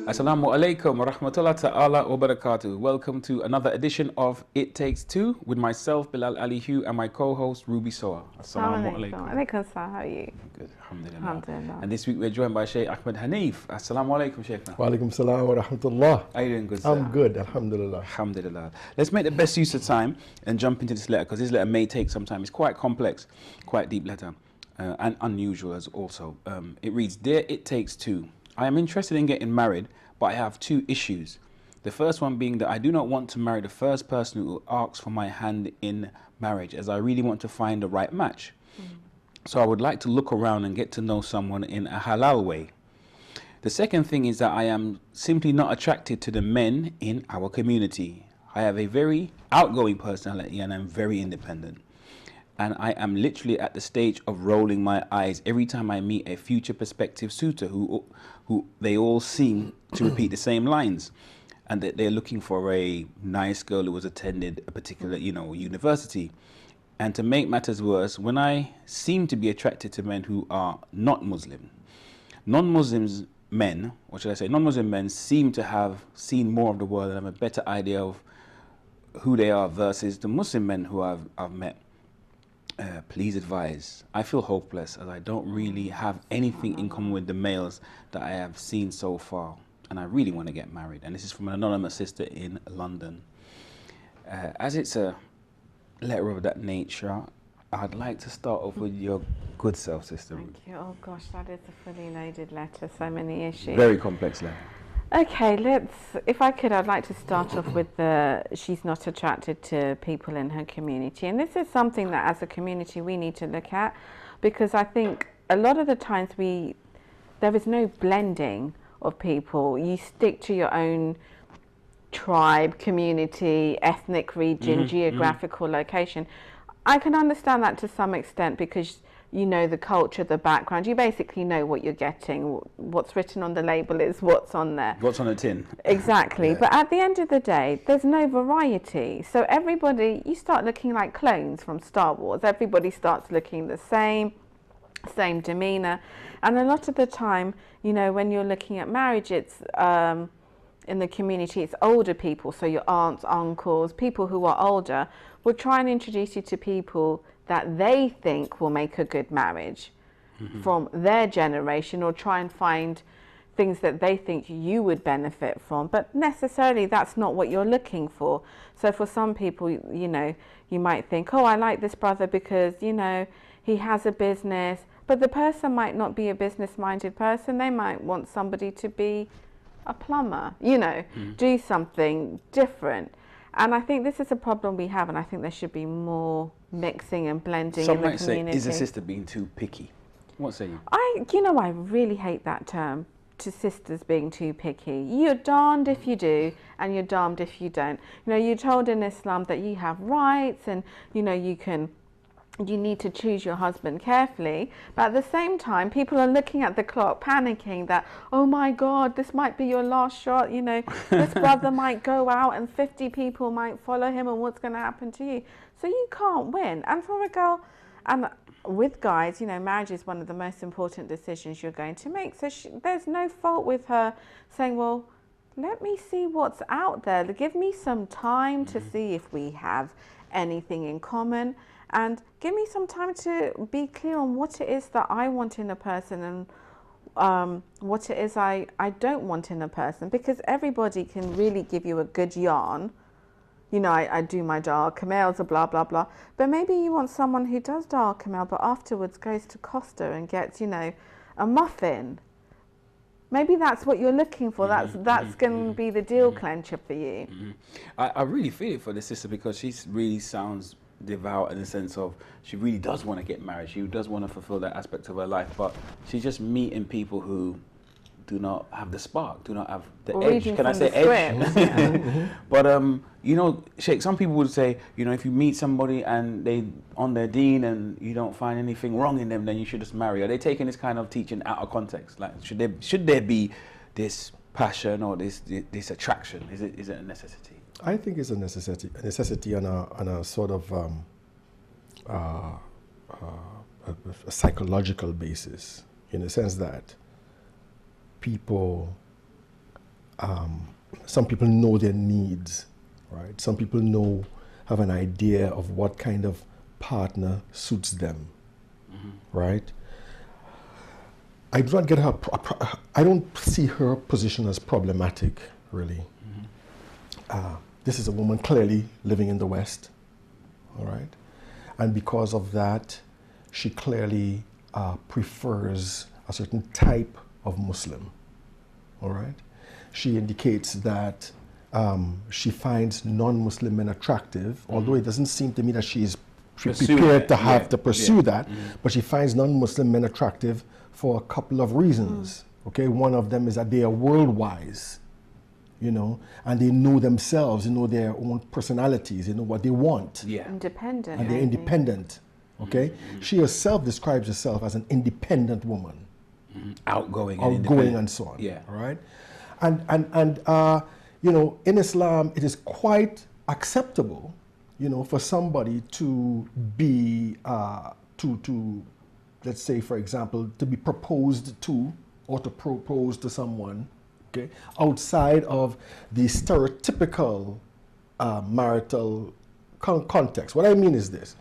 Assalamu alaikum wa rahmatullahi ta'ala wa barakatuh. Welcome to another edition of It Takes Two with myself, Bilal Ali Hugh, and my co-host, Ruby Soa. Assalamu alaikum. Alaikum salam. How are you? Good, alhamdulillah. Alhamdulillah. And this week we're joined by Sheikh Ahmed Hanif. Assalamu alaikum, Sheikhna. Wa alaikum salam wa rahmatullah. How are you doing, good sir? I'm good, alhamdulillah. Alhamdulillah. Let's make the best use of time and jump into this letter, because this letter may take some time. It's quite complex, quite deep letter, and unusual as also. It reads, Dear It Takes Two, I am interested in getting married, but I have two issues. The first one being that I do not want to marry the first person who asks for my hand in marriage, as I really want to find the right match. So I would like to look around and get to know someone in a halal way. The second thing is that I am simply not attracted to the men in our community. I have a very outgoing personality and I'm very independent. And I am literally at the stage of rolling my eyes every time I meet a future prospective suitor who they all seem to repeat the same lines, and that they're looking for a nice girl who has attended a particular, university. And to make matters worse, when I seem to be attracted to men who are not Muslim, non-Muslims men, or should I say non-Muslim men, seem to have seen more of the world and have a better idea of who they are versus the Muslim men who I've met. Please advise. I feel hopeless as I don't really have anything in common with the males that I have seen so far, and I really want to get married. And this is from an anonymous sister in London. As it's a letter of that nature, I'd like to start off with your good self, sister. Thank you. Oh gosh, that is a fully loaded letter. So many issues. Very complex letter. Okay, if I could, I'd like to start off with she's not attracted to people in her community. And this is something that as a community we need to look at, because I think a lot of the times there is no blending of people. You stick to your own tribe, community, ethnic region, geographical location. I can understand that to some extent because you know the culture, the background. You basically know what you're getting. What's written on the label is what's on there. What's on the tin. Exactly. Yeah. But at the end of the day, there's no variety. So you start looking like clones from Star Wars. Everybody starts looking the same demeanor. And a lot of the time, when you're looking at marriage, it's in the community, it's older people. So your aunts, uncles, people who are older will try and introduce you to people that they think will make a good marriage from their generation, or try and find things that they think you would benefit from. But necessarily that's not what you're looking for. So for some people, you might think, oh, I like this brother because, he has a business. But the person might not be a business-minded person. They might want somebody to be a plumber, do something different. And I think this is a problem we have, and I think there should be more mixing and blending in the community. Some might say, is a sister being too picky? What say you? I really hate that term, to sisters being too picky. You're darned if you do, and you're damned if you don't. You're told in Islam that you have rights, and you need to choose your husband carefully. But at the same time, people are looking at the clock, panicking that, oh my God, this might be your last shot. This brother might go out and 50 people might follow him, and what's going to happen to you? So you can't win. And for a girl, and with guys, marriage is one of the most important decisions you're going to make. So there's no fault with her saying, well, let me see what's out there. Give me some time to see if we have anything in common. And give me some time to be clear on what it is that I want in a person, and what it is I don't want in a person. Because everybody can really give you a good yarn. I do my Dar Kamels, blah, blah, blah. But maybe you want someone who does Dar Kamel, but afterwards goes to Costa and gets, a muffin. Maybe that's what you're looking for. That's going to be the deal clencher for you. I really feel it for the sister, because she really sounds devout in the sense of she really does want to get married. She does want to fulfill that aspect of her life, but she's just meeting people who do not have the spark, do not have the edge. Can I say edge? But Sheikh, some people would say, if you meet somebody and they on their deen and you don't find anything wrong in them, then you should just marry. Are they taking this kind of teaching out of context? Like, should there be this passion or this attraction? Is it a necessity? I think it's a necessity and a sort of a psychological basis, in the sense that people, some people know their needs, right? Some people have an idea of what kind of partner suits them, right? I do not get her, I don't see her position as problematic, really. This is a woman clearly living in the West, all right? And because of that, she clearly prefers a certain type of Muslim, all right? She indicates that she finds non-Muslim men attractive, although it doesn't seem to me that she is prepared to have to pursue that, but she finds non-Muslim men attractive for a couple of reasons, okay? One of them is that they are world-wise, you know, and they know themselves, they know their own personalities, they know what they want. Yeah. Independent. And they're independent, okay? She herself describes herself as an independent woman. Outgoing And so on. Yeah. All right? And you know, in Islam, it is quite acceptable, you know, for somebody to be, let's say, for example, to be proposed to or to propose to someone, okay, outside of the stereotypical marital context. What I mean is this.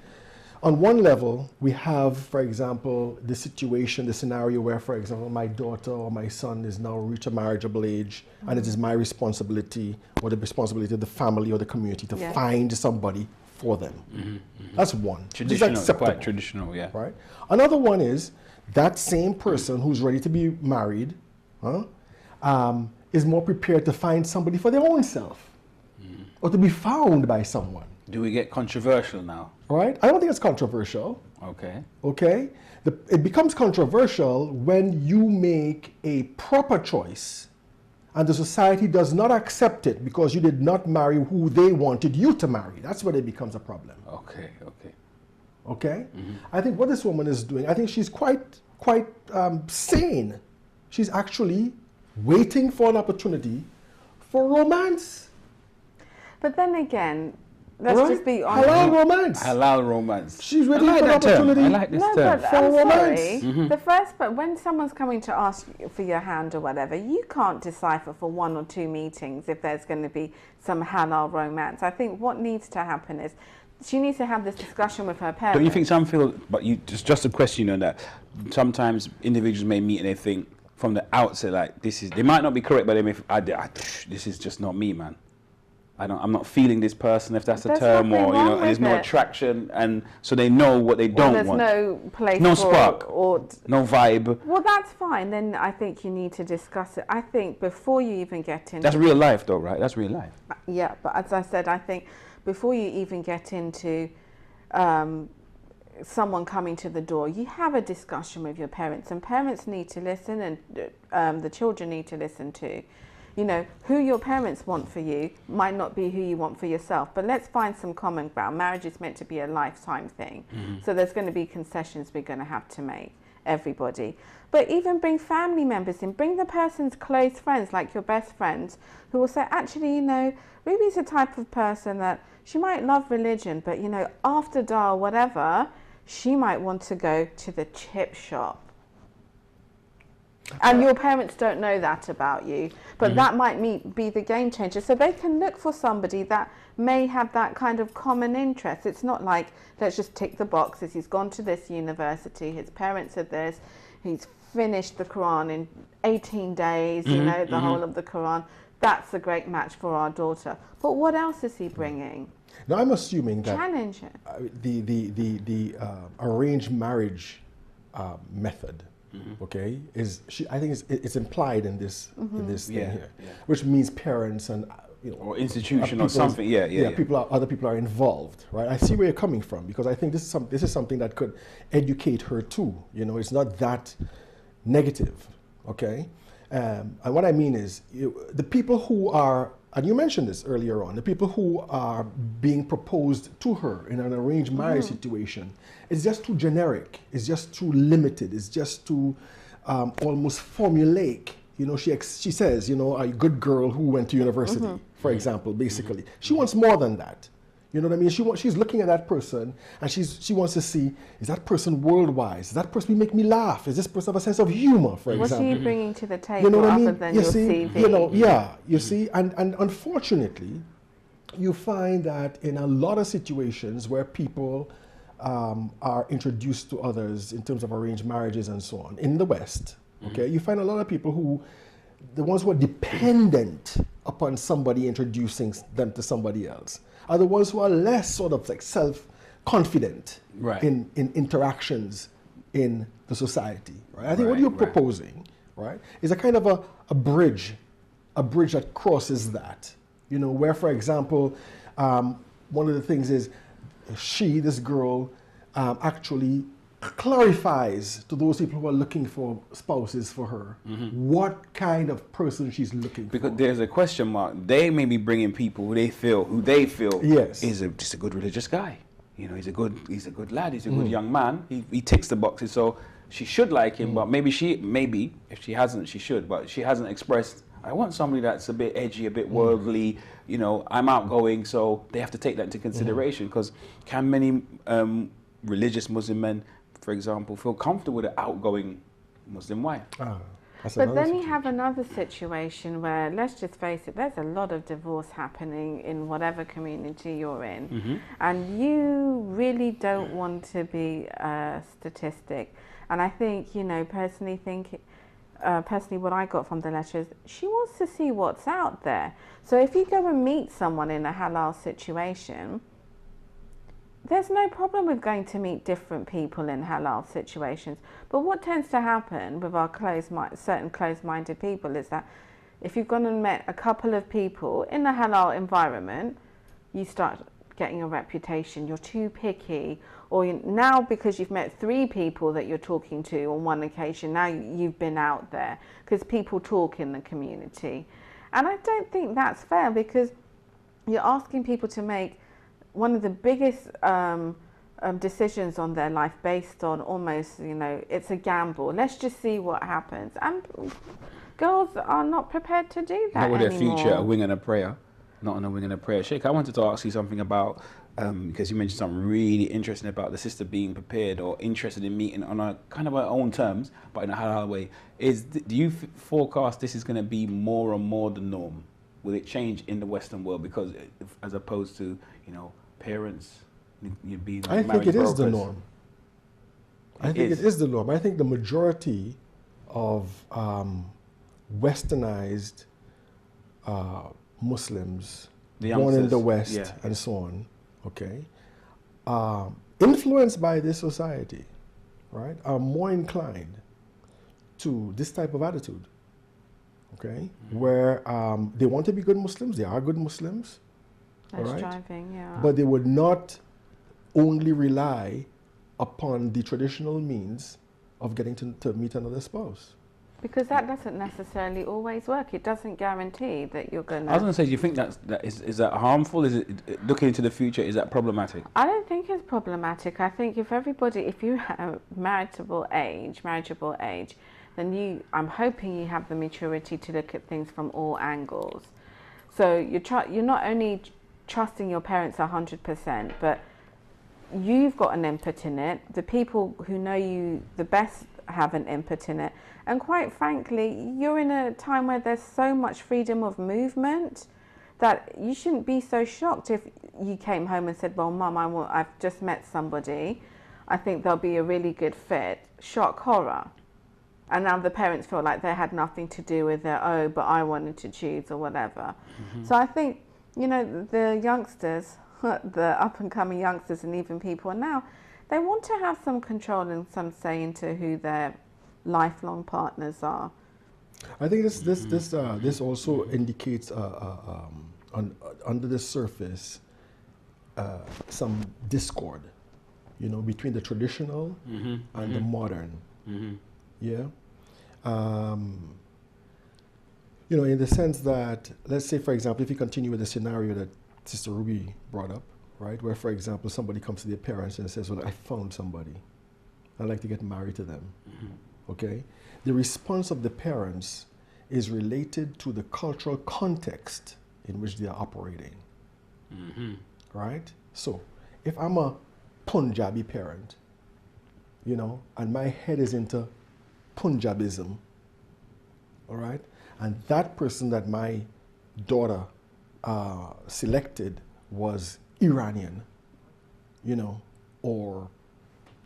On one level, we have, for example, the situation, the scenario where, for example, my daughter or my son is now reached a marriageable age, and it is my responsibility or the responsibility of the family or the community to find somebody for them. That's one. Traditional, quite traditional, yeah. Right? Another one is that same person who's ready to be married is more prepared to find somebody for their own self or to be found by someone. Do we get controversial now? Right? I don't think it's controversial. Okay. Okay? It becomes controversial when you make a proper choice and the society does not accept it because you did not marry who they wanted you to marry. That's when it becomes a problem. Okay, okay. Okay? I think what this woman is doing, I think she's quite sane. She's actually waiting for an opportunity for romance. But then again, let's just be honest. Halal romance. Halal romance. She's waiting for an opportunity. I like this term. But I'm romance. sorry. But when someone's coming to ask for your hand or whatever, you can't decipher for 1 or 2 meetings if there's going to be some halal romance. I think what needs to happen is she needs to have this discussion with her parents. Don't you think some feel, but you just a question on that, sometimes individuals may meet and they think from the outset, like, they might not be correct, but they may, this is just not me, man. I'm not feeling this person, if that's the term, or, you know, and there's no attraction, and so they know what they don't want. There's no place no for, spark, or no vibe. Well, that's fine. Then I think you need to discuss it. I think before you even get into... That's real life, though, right? That's real life. Yeah, but as I said, I think before you even get into someone coming to the door, you have a discussion with your parents, and parents need to listen, and the children need to listen too. You know, who your parents want for you might not be who you want for yourself, but let's find some common ground. Marriage is meant to be a lifetime thing. So there's going to be concessions we're going to have to make, everybody. But even bring family members in, bring the person's close friends, like your best friends, who will say, actually, you know, Ruby's the type of person that she might love religion, but, you know, after Dar, whatever, she might want to go to the chip shop. And your parents don't know that about you, but that might be the game changer. So they can look for somebody that may have that kind of common interest. It's not like, let's just tick the boxes. He's gone to this university, his parents are this, he's finished the Quran in 18 days, you know, the whole of the Quran. That's a great match for our daughter. But what else is he bringing? Now, I'm assuming that Challenge it. The arranged marriage method, okay, I think it's implied in this thing here, which means parents and or institution or something. Other people are involved, right? I see where you're coming from, because I think this is something that could educate her too. You know, it's not that negative, okay? And what I mean is, the people who are, and you mentioned this earlier on, the people who are being proposed to her in an arranged marriage situation, it's just too generic, it's just too limited, it's just too almost formulaic. You know, she says, you know, a good girl who went to university, for example, basically. She wants more than that. You know what I mean? She's looking at that person, and she wants to see, is that person world-wise? Does that person make me laugh? Does this person have a sense of humor, for What's example? she bringing to the table You know what I mean? other than You your see, CV? you know, yeah, you see, and unfortunately, you find that in a lot of situations where people are introduced to others in terms of arranged marriages and so on, in the West, okay, you find a lot of people who, the ones who are dependent upon somebody introducing them to somebody else, are the ones who are less sort of like self-confident Right. in interactions in the society, right? I think what Right, you're right. proposing, right, is a kind of a bridge that crosses that, you know, where, for example, one of the things is this girl, actually clarifies to those people who are looking for spouses for her what kind of person she's looking Because for. there's a question mark. They may be bringing people who they feel Yes. is just a good religious guy. You know, he's a good lad. He's a good young man. He ticks the boxes. So she should like him, but maybe if she hasn't, she should. But she hasn't expressed. I want somebody that's a bit edgy, a bit worldly. You know, I'm outgoing, so they have to take that into consideration. Because can many religious Muslim men, for example, feel comfortable with an outgoing Muslim wife? That's But another then you situation. have another situation where, let's just face it, there's a lot of divorce happening in whatever community you're in. And you really don't want to be a statistic. And I think, you know, personally what I got from the letter is she wants to see what's out there. So if you go and meet someone in a halal situation, there's no problem with going to meet different people in halal situations. But what tends to happen with our certain closed-minded people is that if you've gone and met a couple of people in a halal environment, you start getting a reputation. You're too picky. Or now because you've met 3 people that you're talking to on one occasion, now you've been out there. Because people talk in the community. And I don't think that's fair, because you're asking people to make one of the biggest decisions on their life based on almost, you know, it's a gamble. Let's just see what happens. And girls are not prepared to do that Not with anymore. their future a wing and a prayer. Not on a wing and a prayer. Sheikh, I wanted to ask you something about, because you mentioned something really interesting about the sister being prepared or interested in meeting on a kind of her own terms, but in a halal way. Do you forecast this is going to be more and more the norm? Will it change in the Western world? Because as opposed to, you know, parents, you'd be like I think marriage it is the brokers. norm. I think it is the norm. I think the majority of westernized Muslims The born in the youngsters, West yeah. and so on, okay, influenced by this society, right, are more inclined to this type of attitude, okay, where they want to be good Muslims, they are good Muslims, They're all right, striving, yeah. but they would not only rely upon the traditional means of getting to meet another spouse. Because that doesn't necessarily always work. It doesn't guarantee that you're going I was to... going to say, do you think is that harmful? Is it, looking into the future, is that problematic? I don't think it's problematic. I think if you have marriageable age, then I'm hoping you have the maturity to look at things from all angles. So you're not only trusting your parents 100%, but you've got an input in it. The people who know you the best have an input in it. And quite frankly, you're in a time where there's so much freedom of movement that you shouldn't be so shocked if you came home and said, well, Mum, I've just met somebody. I think they'll be a really good fit. Shock, horror. And now the parents feel like they had nothing to do with it. Oh, but I wanted to choose or whatever. So I think, you know, the youngsters, the up-and-coming youngsters and even people now, they want to have some control and some say into who their lifelong partners are. I think this also indicates under the surface some discord, you know, between the traditional and the modern. Yeah. You know, in the sense that, let's say, for example, if you continue with the scenario that Sister Ruby brought up, right, where, for example, somebody comes to their parents and says, well, I found somebody. I'd like to get married to them. Okay? The response of the parents is related to the cultural context in which they are operating. Right? So, if I'm a Punjabi parent, you know, and my head is into Punjabism, all right, and that person that my daughter selected was Iranian, you know, or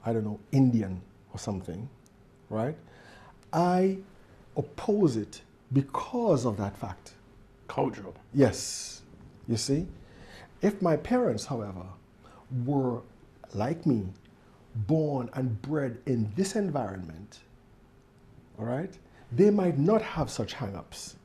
I don't know, Indian or something, right? I oppose it because of that fact. Cultural. Yes, you see? If my parents, however, were like me, born and bred in this environment, all right, they might not have such hang-ups.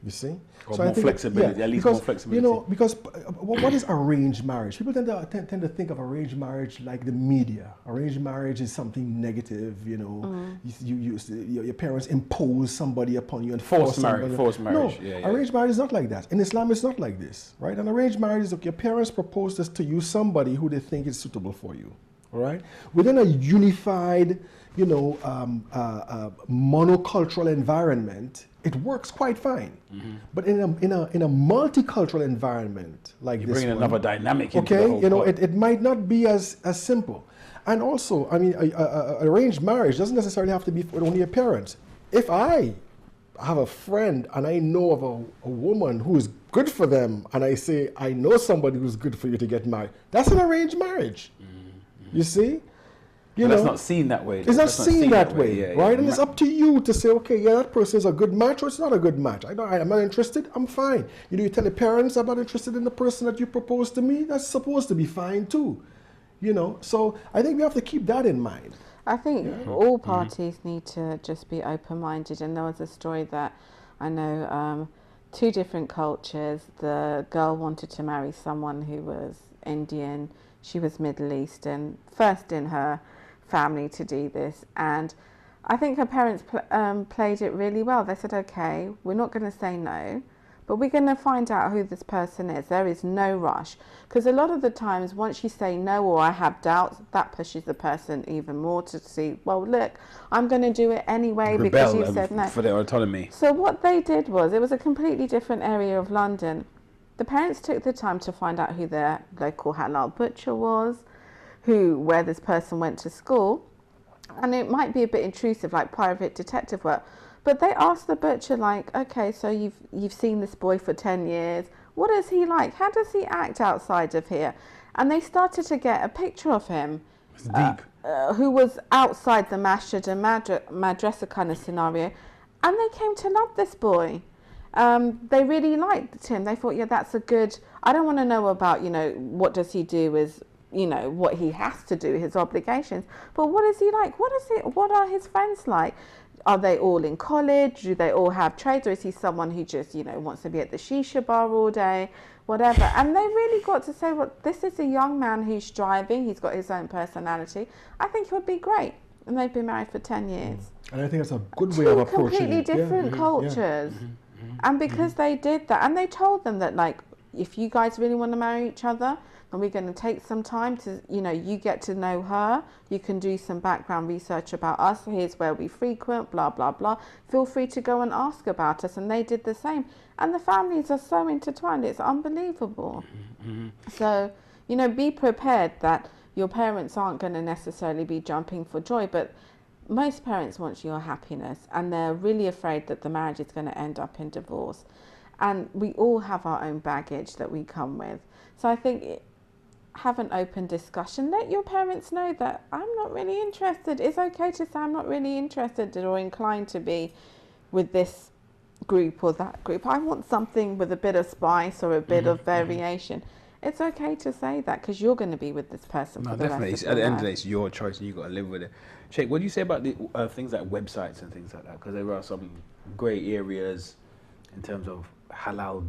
You see? Or more flexibility, at least more flexibility. You know, because what is arranged marriage? People tend to think of arranged marriage like the media. Arranged marriage is something negative, you know. Your parents impose somebody upon you and forced marriage. No, arranged marriage is not like that. In Islam, it's not like this, right? An arranged marriage is, okay, your parents propose this to you, somebody who they think is suitable for you, all right? Within a unified, you know, monocultural environment, it works quite fine. But in a multicultural environment like this, bring another dynamic into the okay, whole you know, pot. it might not be as simple. And also, I mean, arranged marriage doesn't necessarily have to be with only your parents. If I have a friend and I know of a woman who is good for them, and I say, I know somebody who's good for you to get married, that's an arranged marriage. You see? You But know, that's not seen that way. it's not seen that way, yeah, right? yeah. And it's up to you to say, okay, yeah, that person is a good match or it's not a good match. I'm not interested, I'm fine. You know, you tell the parents I'm not interested in the person that you propose to me, that's supposed to be fine too. You know, so I think we have to keep that in mind. I think all parties need to just be open-minded. And there was a story that I know, two different cultures. The girl wanted to marry someone who was Indian. She was Middle Eastern, first in her family to do this. And I think her parents played it really well. They said, okay, we're not going to say no, but we're going to find out who this person is. There is no rush. Because a lot of the times, once you say no or I have doubts, that pushes the person even more to see, well, look, I'm going to do it anyway because you said no. For their autonomy. So what they did was, it was a completely different area of London. The parents took the time to find out who their local halal butcher was, where this person went to school. And it might be a bit intrusive, like private detective work. But they asked the butcher, like, okay, so you've seen this boy for 10 years. What is he like? How does he act outside of here? And they started to get a picture of him. It's deep. Who was outside the masjid and madrasa kind of scenario. And they came to love this boy. They really liked him. They thought, yeah, that's a good, I don't want to know about, you know, what does he do as, you know, what he has to do, his obligations. But what is he like? What are his friends like? Are they all in college? Do they all have trades? Or is he someone who just, you know, wants to be at the shisha bar all day, whatever? And they really got to say, well, this is a young man who's striving. He's got his own personality. I think he would be great. And they've been married for 10 years. And I think that's a good way of approaching completely it. different cultures. And because they did that, and they told them that, like, if you guys really want to marry each other, then we're going to take some time to, you know, you get to know her. You can do some background research about us. Here's where we frequent, blah, blah, blah. Feel free to go and ask about us. And they did the same. And the families are so intertwined. It's unbelievable. So, you know, be prepared that your parents aren't going to necessarily be jumping for joy. But most parents want your happiness, and they're really afraid that the marriage is going to end up in divorce. And we all have our own baggage that we come with. So I think have an open discussion. Let your parents know that I'm not really interested. It's okay to say I'm not really interested or inclined to be with this group or that group. I want something with a bit of spice or a bit of variation. It's okay to say that because you're going to be with this person for the definitely. rest of At the your end of the day, life. it's your choice and you've got to live with it. Sheikh, what do you say about the things like websites and things like that? Because there are some grey areas in terms of halal,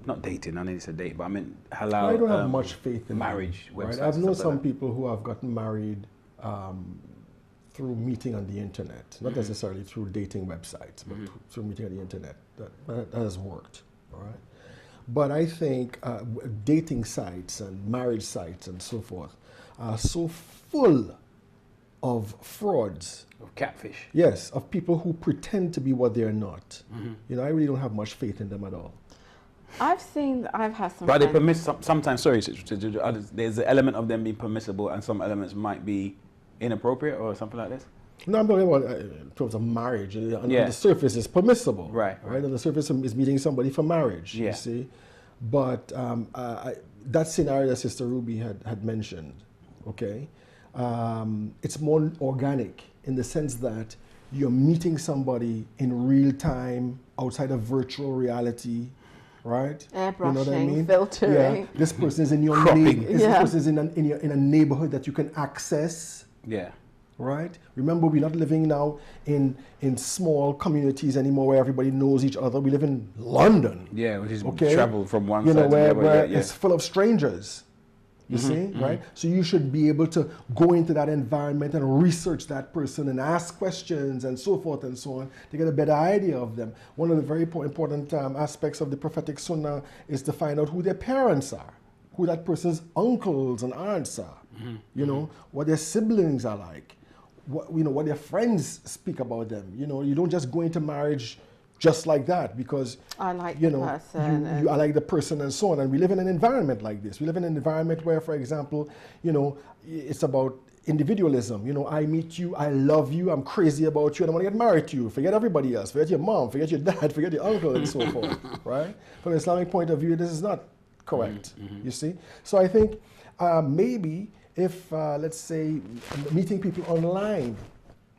not dating, I know it's a date, but I mean halal. I don't have much faith in marriage them, websites. right? I've known stuff like some that. people who have gotten married through meeting on the internet, not necessarily through dating websites, but through meeting on the internet. That has worked, all right? But I think dating sites and marriage sites and so forth are so full of frauds. Of catfish. Yes, of people who pretend to be what they're not. You know, I really don't have much faith in them at all. I've had some But they friends. sometimes, sorry, there's an element of them being permissible and some elements might be inappropriate or something like this? No, I'm talking about in terms of marriage. On Yeah. the surface, it's permissible. Right. On the surface, is meeting somebody for marriage. Yeah. You see, but that scenario that Sister Ruby had mentioned, okay, it's more organic in the sense that you're meeting somebody in real time outside of virtual reality. Right? Airbrushing, you know what I mean? filtering. Yeah. This person is in your Cropping. neighborhood. This Yeah. person is in a neighborhood that you can access. Yeah. Right? Remember, we're not living now in small communities anymore where everybody knows each other. We live in London. Yeah, which is Okay? travel from one You side know, to the where, other. where Yeah. it's full of strangers. You see, right? So you should be able to go into that environment and research that person and ask questions and so forth and so on to get a better idea of them. One of the very important aspects of the prophetic sunnah is to find out who their parents are, who that person's uncles and aunts are, you know, what their siblings are like, what their friends speak about them. You know, you don't just go into marriage just like that because I like you the know person. I like the person and so on. And we live in an environment like this. We live in an environment where, for example, you know, it's about individualism. You know, I meet you, I love you, I'm crazy about you, and I want to get married to you. Forget everybody else. Forget your mom. Forget your dad. Forget your uncle, and so forth. Right? From an Islamic point of view, this is not correct. You see. So I think maybe if let's say meeting people online,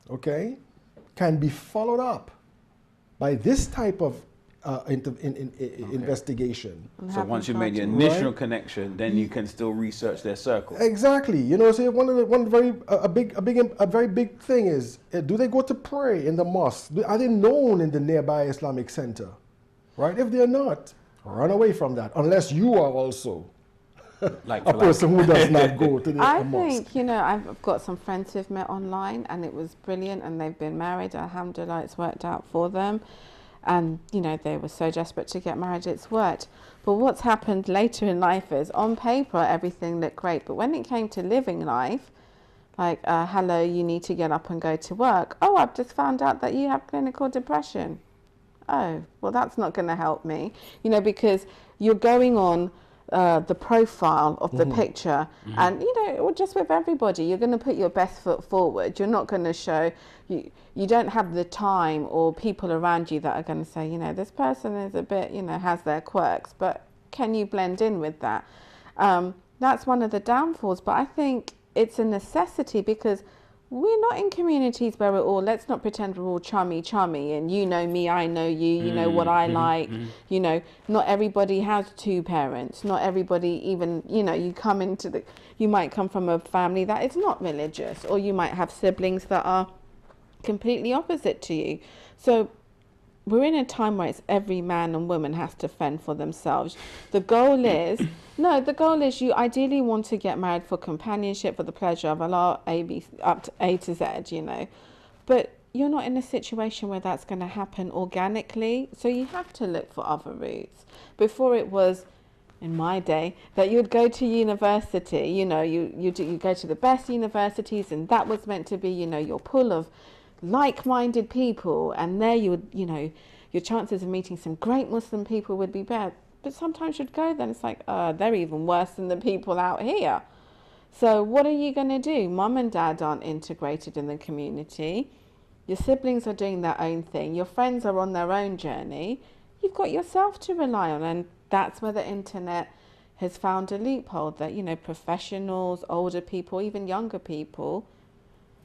okay, can be followed up by this type of investigation. So once you made the Having initial Right. connection, then you can still research their circle. Exactly. You know, so a very big thing is, do they go to pray in the mosque? Are they known in the nearby Islamic center? Right? If they're not, run away from that. Unless you are also Like a person who does not go to the I mosque. think, you know, I've got some friends who've met online and it was brilliant and they've been married. Alhamdulillah, it's worked out for them. And, you know, they were so desperate to get married, it's worked. But what's happened later in life is, on paper, everything looked great. But when it came to living life, like, hello, you need to get up and go to work. Oh, I've just found out that you have clinical depression. Oh, well, that's not going to help me. You know, because you're going on the profile of the picture and, you know, just with everybody, you're going to put your best foot forward. You're not going to show, you don't have the time or people around you that are going to say, you know, this person is a bit, you know, has their quirks, but can you blend in with that? That's one of the downfalls, but I think it's a necessity because we're not in communities where we're all, let's not pretend we're all chummy and you know me, I know you, you know what I like, you know, not everybody has two parents, not everybody even, you know, you might come from a family that is not religious, or you might have siblings that are completely opposite to you. So we're in a time where it's every man and woman has to fend for themselves. The goal is, you ideally want to get married for companionship, for the pleasure of Allah, up to A to Z, you know. But you're not in a situation where that's going to happen organically. So you have to look for other routes. Before it was, in my day, that you'd go to university, you know, you go to the best universities, and that was meant to be, you know, your pool of like-minded people, and there you would, you know, your chances of meeting some great Muslim people would be better. But sometimes you'd go there and it's like, they're even worse than the people out here. So what are you going to do? Mum and dad aren't integrated in the community. Your siblings are doing their own thing. Your friends are on their own journey. You've got yourself to rely on, and that's where the internet has found a loophole that, you know, professionals, older people, even younger people,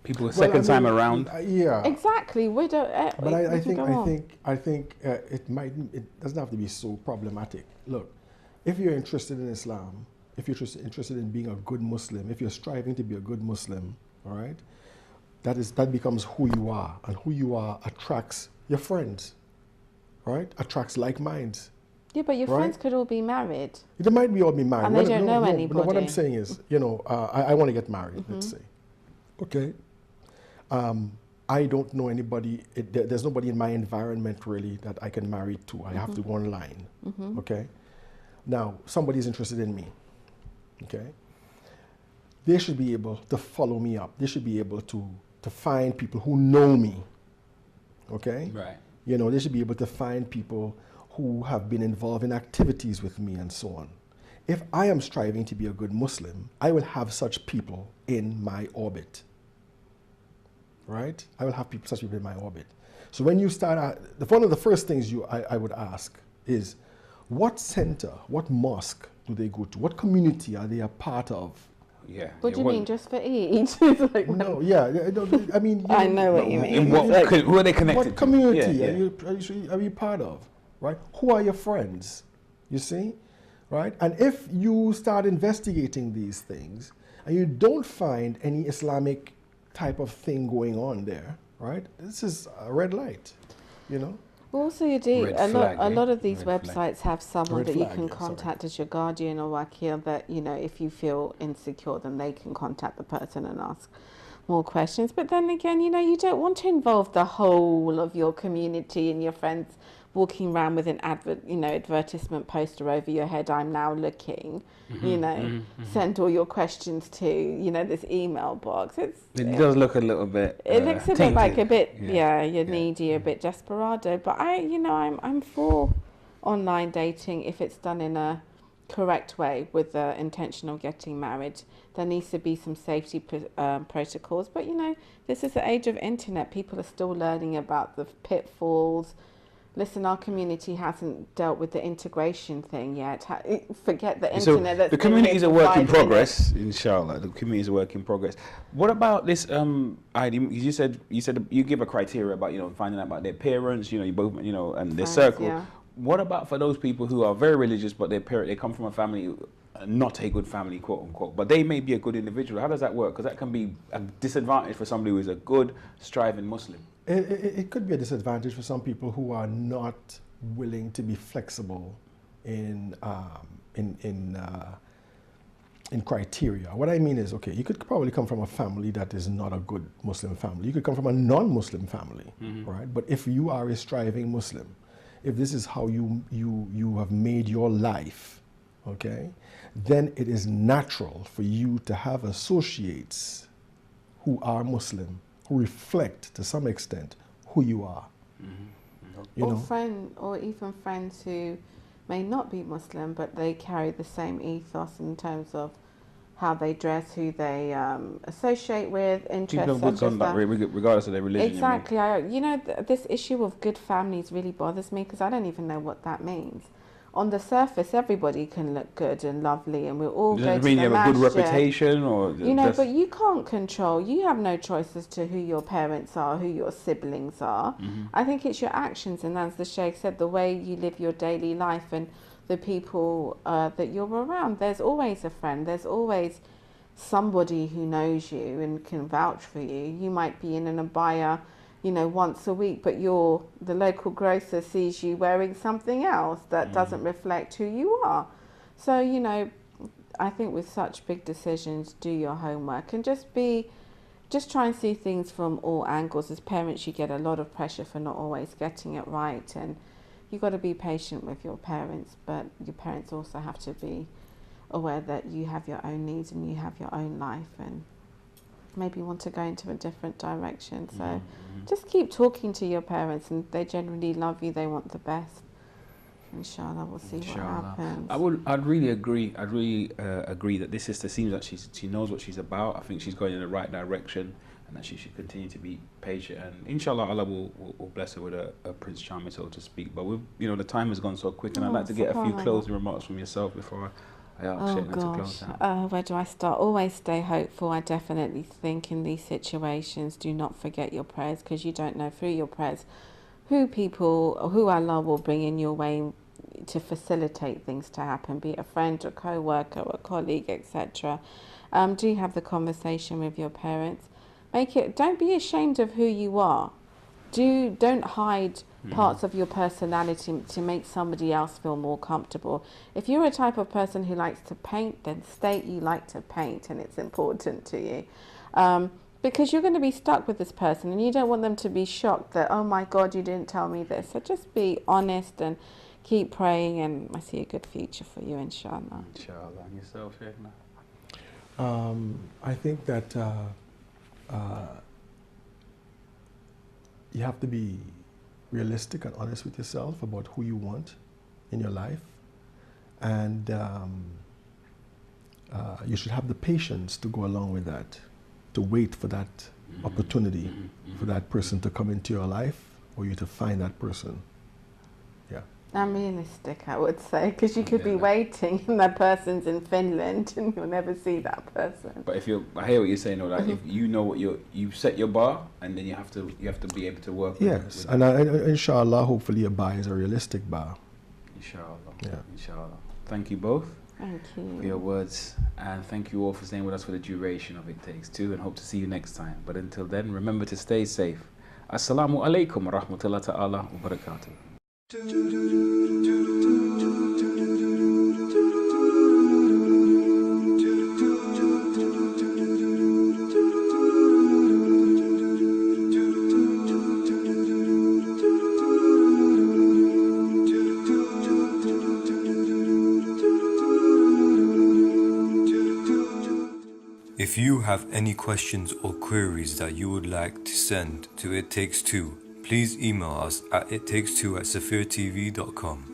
People a second time around. Yeah. exactly. But I think it doesn't have to be so problematic. Look, if you're interested in Islam, if you're interested in being a good Muslim, if you're striving to be a good Muslim, all right, that becomes who you are, and who you are attracts your friends, right? Attracts like minds. Yeah, but your right? friends could all be married. They might all be married, And they don't know What anybody. I'm saying is, you know, I want to get married. Let's say, okay. I don't know anybody. There's nobody in my environment really that I can marry to. I have to go online. Okay. Now somebody's interested in me. Okay. They should be able to follow me up. They should be able to find people who know me. Okay. Right. You know, they should be able to find people who have been involved in activities with me and so on. If I am striving to be a good Muslim, I will have such people in my orbit. Right? I will have such people in my orbit. So when you start, one of the first things I would ask is, what center, what mosque do they go to? What community are they a part of? Yeah. What do you mean, just for Eid? Like, no, yeah, no, I mean... I know what you mean. In what, who are they connected what community to? are you part of, right? Who are your friends, you see, right? And if you start investigating these things and you don't find any Islamic type of thing going on there, right? This is a red light, you know? Also, you do Red a flag, lot of these Red websites have someone Red that you flag, can yeah, contact as your guardian or wakil, that, you know, if you feel insecure, then they can contact the person and ask more questions. But then again, you know, you don't want to involve the whole of your community and your friends walking around with an advertisement poster over your head. I'm now looking, send all your questions to, you know, this email box. It does look a little bit. It looks a bit like a bit, you're needy, a Mm. bit desperado. But I'm for online dating if it's done in a correct way with the intention of getting married. There needs to be some safety protocols. But, you know, this is the age of internet. People are still learning about the pitfalls. Listen, our community hasn't dealt with the integration thing yet. Forget the internet. So the community is a work in progress, inshallah. The community is a work in progress. What about this? You said you give a criteria about, you know, finding out about their parents. You know, you both, you know, and their circle. Yeah. What about for those people who are very religious, but they come from a family, not a good family, quote unquote, but they may be a good individual? How does that work? Because that can be a disadvantage for somebody who is a good, striving Muslim. It could be a disadvantage for some people who are not willing to be flexible in criteria. What I mean is, okay, you could probably come from a family that is not a good Muslim family. You could come from a non-Muslim family, right? But if you are a striving Muslim, if this is how you have made your life, okay, then it is natural for you to have associates who are Muslim, who reflect to some extent who you are. You know? Or even friends who may not be Muslim, but they carry the same ethos in terms of how they dress, who they associate with, interests. People have good conduct, regardless of their religion. Exactly. This issue of good families really bothers me because I don't even know what that means. On the surface, everybody can look good and lovely, and we'll all go to the masjid. Does it mean you have a good reputation, or but you can't control. You have no choice as to who your parents are, who your siblings are. I think it's your actions, and as the Sheikh said, the way you live your daily life and the people that you're around. There's always a friend. There's always somebody who knows you and can vouch for you. You might be in an abaya, you know, once a week, but the local grocer sees you wearing something else that doesn't reflect who you are. So, you know, I think with such big decisions, do your homework and just try and see things from all angles. As parents, you get a lot of pressure for not always getting it right, and you've got to be patient with your parents, but your parents also have to be aware that you have your own needs and you have your own life, and maybe want to go into a different direction. So just keep talking to your parents, and they generally love you. They want the best. Inshallah, we'll see what happens. I'd really agree. I'd really agree that this sister seems like she knows what she's about. I think she's going in the right direction, and that she should continue to be patient. And inshallah, Allah will bless her with a Prince Charming, so to speak. But the time has gone so quick, and I'd like to get a few closing remarks from yourself before I ask Shayna to close down. Where do I start? Always stay hopeful. I definitely think in these situations, do not forget your prayers, because you don't know through your prayers who Allah will bring in your way to facilitate things to happen, be it a friend, a co-worker, a colleague, etc. Do have the conversation with your parents. Don't be ashamed of who you are. Don't hide parts of your personality to make somebody else feel more comfortable. If you're a type of person who likes to paint, then state you like to paint and it's important to you. Because you're going to be stuck with this person and you don't want them to be shocked that, oh my God, you didn't tell me this. So just be honest and keep praying, and I see a good future for you, inshallah. Inshallah. And yourself, Shayna? I think that you have to be realistic and honest with yourself about who you want in your life. And you should have the patience to go along with that, to wait for that opportunity, for that person to come into your life, or you to find that person. Yeah. And realistic, I would say, because you could be waiting and that person's in Finland and you'll never see that person. But if you, I hear what you're saying, though, like if you know what you set your bar, and then you have to be able to work. Yes, and inshallah, hopefully your bar is a realistic bar. Inshallah. Yeah. Inshallah. Thank you both. Thank you. For your words, and thank you all for staying with us for the duration of It Takes Two, and hope to see you next time. But until then, remember to stay safe. Assalamu alaikum wa rahmatullahi ta'ala wa barakatuh. If you have any questions or queries that you would like to send to It Takes Two, please email us at ittakes2@safirtv.com.